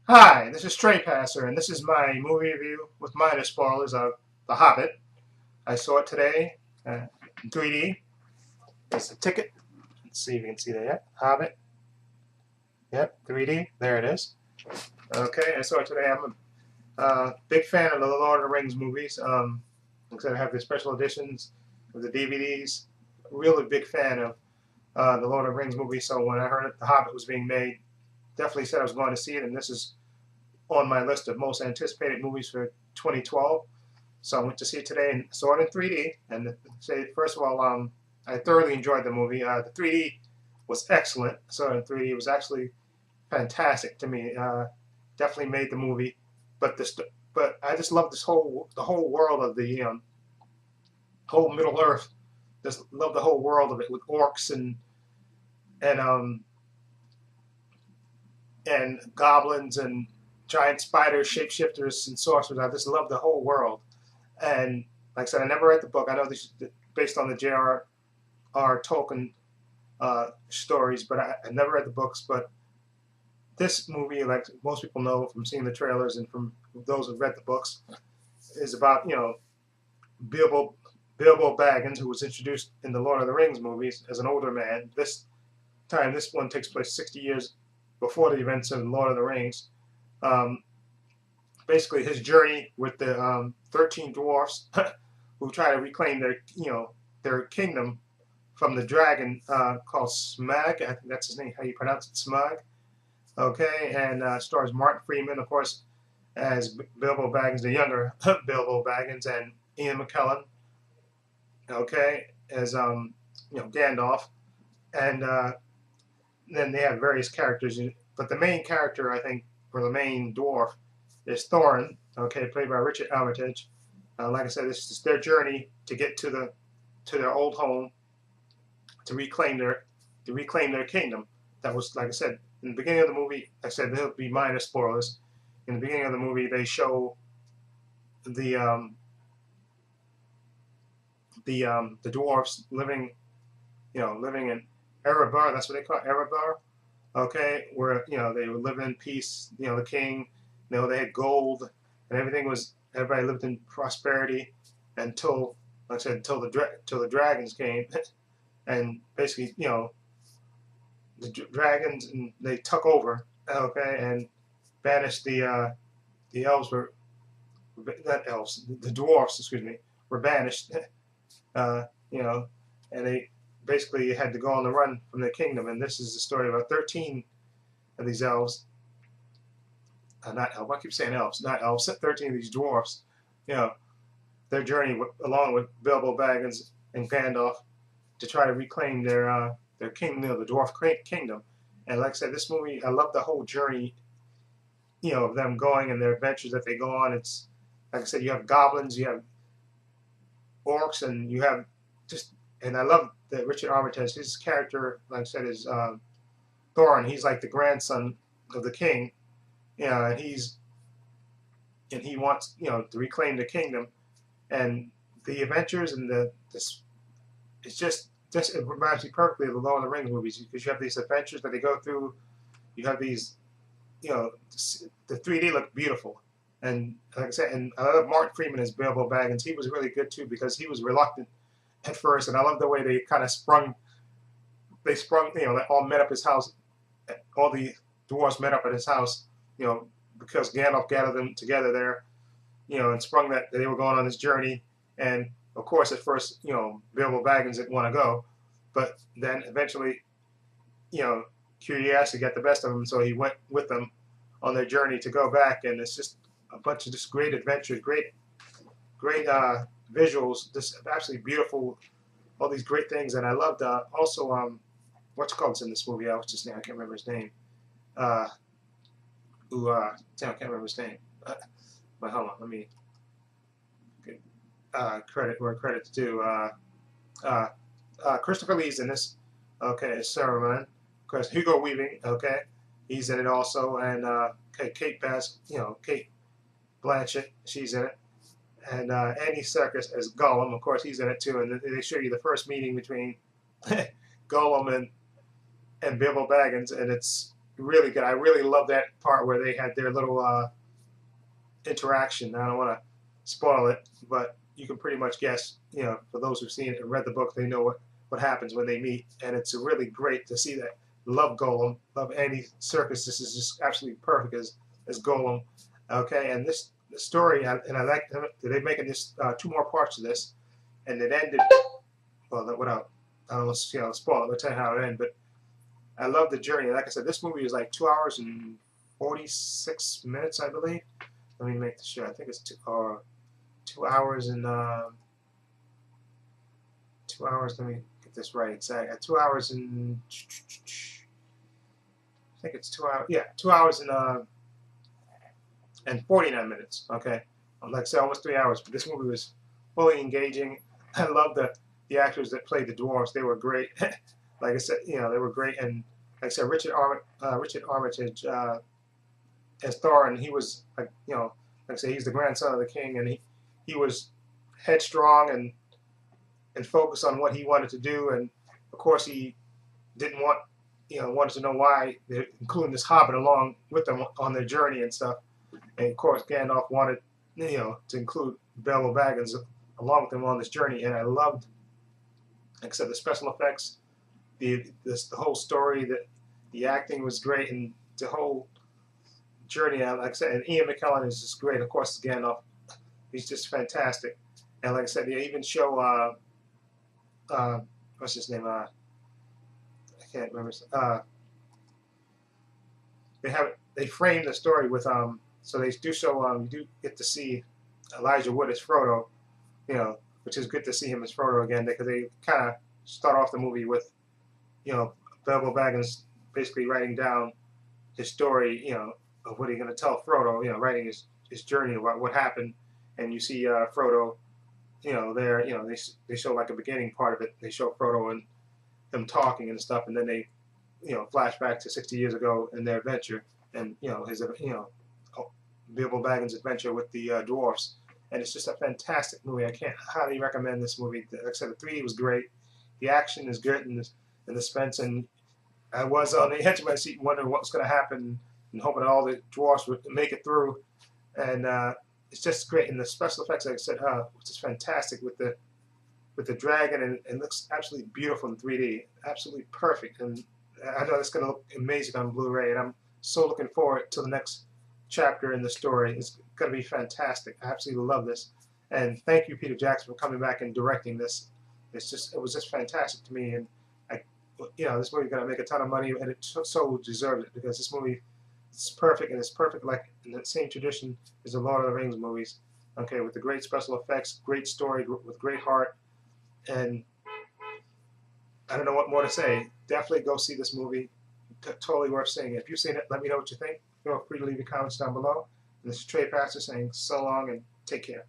Hi, this is Stray Passer, and this is my movie review with minor spoilers of The Hobbit. I saw it today in 3D. There's the ticket. Let's see if you can see that yet. Hobbit. Yep, 3D. There it is. Okay, I saw it today. I'm a big fan of the Lord of the Rings movies. Like I said, I have the special editions of the DVDs. Really big fan of the Lord of the Rings movies. So when I heard that The Hobbit was being made, definitely said I was going to see it, and this is on my list of most anticipated movies for 2012. So I went to see it today and saw it in 3D. And say, first of all, I thoroughly enjoyed the movie. The 3D was excellent. Saw it in 3D. It was actually fantastic to me. Definitely made the movie. But I just love the whole world of the whole Middle Earth. Just love the whole world of it with orcs and um and goblins and giant spiders, shapeshifters, and sorcerers. I just love the whole world. And like I said, I never read the book. I know this is based on the J.R.R. Tolkien stories, but I never read the books. But this movie, like most people know from seeing the trailers and from those who've read the books, is about Bilbo Bilbo Baggins, who was introduced in the Lord of the Rings movies as an older man. This one takes place 60 years before the events of Lord of the Rings. Um, Basically, his journey with the 13 dwarfs who try to reclaim their kingdom from the dragon called Smag. I think that's his name. How you pronounce it, Smag? Okay, and stars Martin Freeman, of course, as Bilbo Baggins, the younger Bilbo Baggins, and Ian McKellen. Okay, as Gandalf, and then they have various characters. But the main character, I think, or the main dwarf, is Thorin. Okay, played by Richard Armitage. Like I said, this is their journey to get to their old home to reclaim their kingdom. That was, like I said, in the beginning of the movie. Like I said, there'll be minor spoilers. In the beginning of the movie, they show the the dwarfs living in Erebor. That's what they call it, Erebor. Okay, where they were living in peace. The king, they had gold and everybody lived in prosperity until, like I said, until the dragons came, and basically the dragons, and they took over. Okay, and banished the elves were not elves, the dwarfs, excuse me, were banished. uh, you know, and they basically had to go on the run from their kingdom. And this is the story about 13 of these elves, not elves. I keep saying elves, not elves. 13 of these dwarfs. You know, their journey along with Bilbo Baggins and Gandalf to try to reclaim their kingdom, the dwarf kingdom. And like I said, this movie, I love the whole journey. Of them going and their adventures that they go on. It's like I said, you have goblins, you have orcs, and you have just. And I love that Richard Armitage. His character, like I said, is Thorin. He's like the grandson of the king. And he wants to reclaim the kingdom, and the adventures and it's just it reminds me perfectly of the Lord of the Rings movies, because you have these adventures that they go through. You have these, the 3D looked beautiful, and like I said, and I love Martin Freeman as Bilbo Baggins. He was really good too, because he was reluctant at first, and I love the way they kind of sprung. They sprung, they all met up his house. All the dwarves met up at his house, because Gandalf gathered them together there, and sprung that they were going on this journey. And of course, at first, Bilbo Baggins didn't want to go, but then eventually, curiosity got the best of him, so he went with them on their journey to go back. And it's just a bunch of just great adventures, great visuals, just absolutely beautiful, all these great things. And I loved also what's called in this movie? What's his name? I can't remember his name. I can't remember his name. But hold on, let me get credit where credit's due. Christopher Lee's in this. Okay, it's Saruman. Of course, Hugo Weaving. Okay, he's in it also, and Kate Kate Blanchett, she's in it, and Andy Serkis as Gollum. Of course, he's in it too. And they show you the first meeting between Gollum and Bilbo Baggins, and it's really good. I really love that part where they had their little interaction. I don't want to spoil it, but you can pretty much guess. You know, for those who've seen it and read the book, they know what happens when they meet, and it's really great to see that. Love Gollum, love Andy Serkis. This is just absolutely perfect as Gollum. Okay, and this story, and I like that they're making this 2 more parts of this, and it ended. Well, without I don't want to spoil it. I'll tell you how it ended, but I love the journey. Like I said, this movie is like 2 hours and 46 minutes, I believe. Let me make sure. I think it's 2 hours and 2 hours. Let me get this right. Exactly. 2 hours and I think it's 2 hours. Yeah, 2 hours and 49 minutes. Okay, like I said, almost 3 hours. But this movie was fully engaging. I love the actors that played the dwarves. They were great. Like I said, you know, they were great. And like I said, Richard Armitage as Thorin, he was like, you know, like I said, he's the grandson of the king, and he was headstrong and focused on what he wanted to do. And of course, he didn't want, you know, wanted to know why they're including this Hobbit along with them on their journey and stuff. And of course, Gandalf wanted, you know, to include Bilbo Baggins along with them on this journey. And I loved, like I said, the special effects, the whole story, the acting was great, and the whole journey. Like I said, and Ian McKellen is just great. Of course, Gandalf, he's just fantastic. And like I said, they even show what's his name? I can't remember. They frame the story with so they do show you do get to see Elijah Wood as Frodo, you know, which is good to see him as Frodo again, because they kind of start off the movie with, you know, Bilbo Baggins basically writing down his story, you know, of what he's going to tell Frodo, you know, writing his journey about what happened. And you see Frodo, you know, there, you know, they show like a beginning part of it. They show Frodo and them talking and stuff, and then they, you know, flash back to 60 years ago in their adventure, and you know, his, you know, Bilbo Baggins' adventure with the dwarfs. And it's just a fantastic movie. I can't highly recommend this movie. Like I said, the 3D was great. The action is good, and the suspense. And I was on the edge of my seat wondering what was going to happen, and hoping that all the dwarfs would make it through. And it's just great. And the special effects, like I said, which is fantastic with the dragon, and it looks absolutely beautiful in 3D. Absolutely perfect. And I know it's going to look amazing on Blu-ray, and I'm so looking forward to the next chapter in the story. It's going to be fantastic. I absolutely love this. And thank you, Peter Jackson, for coming back and directing this. It was just fantastic to me. And you know, this movie's going to make a ton of money, and it so deserves it, because this movie is perfect, and it's perfect like in the same tradition as the Lord of the Rings movies. Okay, with the great special effects, great story, with great heart, and I don't know what more to say. Definitely go see this movie. Totally worth seeing. If you've seen it, let me know what you think. Feel free to leave your comments down below. And this is Trey Pastor saying so long and take care.